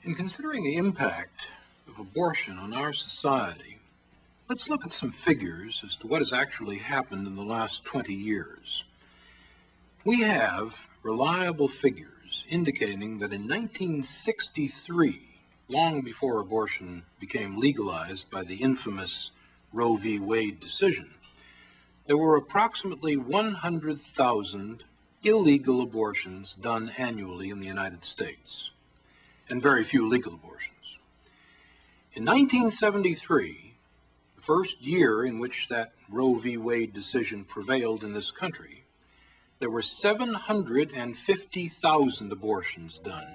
In considering the impact of abortion on our society, let's look at some figures as to what has actually happened in the last 20 years. We have reliable figures indicating that in 1963, long before abortion became legalized by the infamous Roe v. Wade decision, there were approximately 100,000 illegal abortions done annually in the United States, and very few legal abortions. In 1973, the first year in which that Roe v. Wade decision prevailed in this country, there were 750,000 abortions done.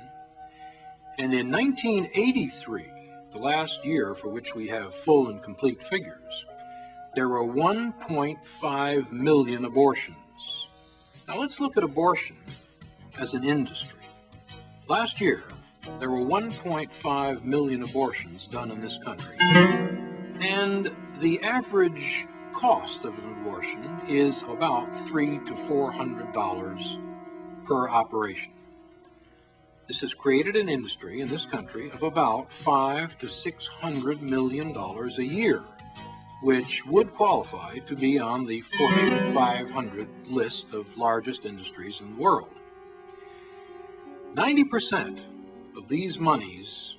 And in 1983, the last year for which we have full and complete figures, there were 1.5 million abortions. Now let's look at abortion as an industry. Last year, there were 1.5 million abortions done in this country, and the average cost of an abortion is about $300 to $400 per operation. This has created an industry in this country of about $500 to $600 million a year, which would qualify to be on the Fortune 500 list of largest industries in the world. 90% of these monies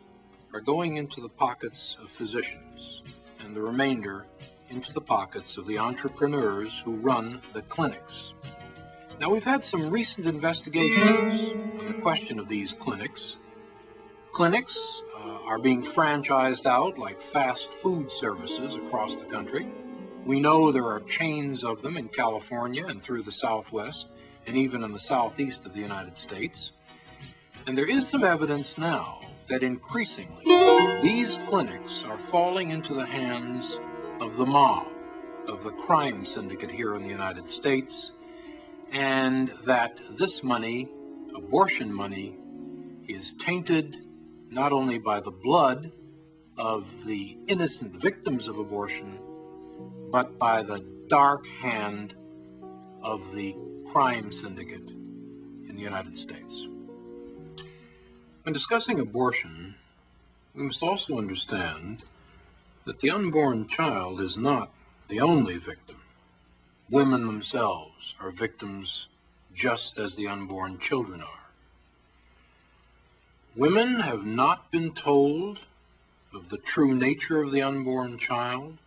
are going into the pockets of physicians, and the remainder into the pockets of the entrepreneurs who run the clinics. Now, we've had some recent investigations on the question of these clinics. Clinics are being franchised out like fast food services across the country. We know there are chains of them in California and through the Southwest, and even in the Southeast of the United States. And there is some evidence now that increasingly these clinics are falling into the hands of the mob, of the crime syndicate here in the United States, and that this money, abortion money, is tainted not only by the blood of the innocent victims of abortion, but by the dark hand of the crime syndicate in the United States. When discussing abortion, we must also understand that the unborn child is not the only victim. Women themselves are victims just as the unborn children are. Women have not been told of the true nature of the unborn child.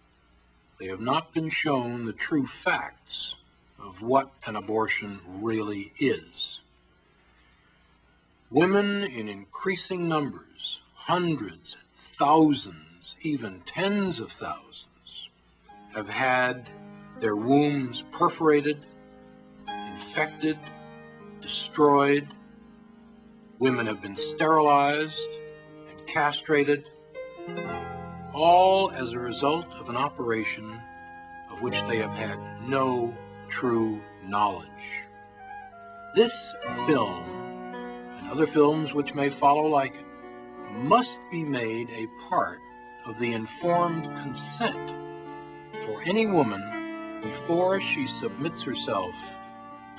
They have not been shown the true facts of what an abortion really is. Women in increasing numbers, hundreds, thousands, even tens of thousands, have had their wombs perforated, infected, destroyed. Women have been sterilized and castrated, all as a result of an operation of which they have had no true knowledge. This film, and other films which may follow like it, must be made a part of the informed consent for any woman before she submits herself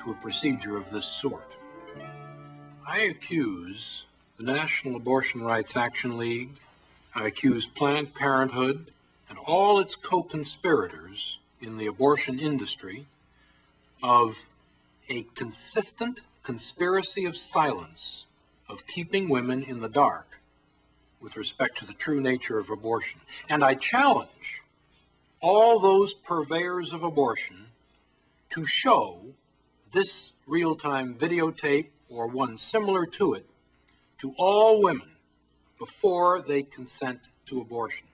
to a procedure of this sort. I accuse the National Abortion Rights Action League, I accuse Planned Parenthood and all its co-conspirators in the abortion industry of a consistent conspiracy of silence, of keeping women in the dark with respect to the true nature of abortion. And I challenge all those purveyors of abortion to show this real-time videotape or one similar to it to all women before they consent to abortion.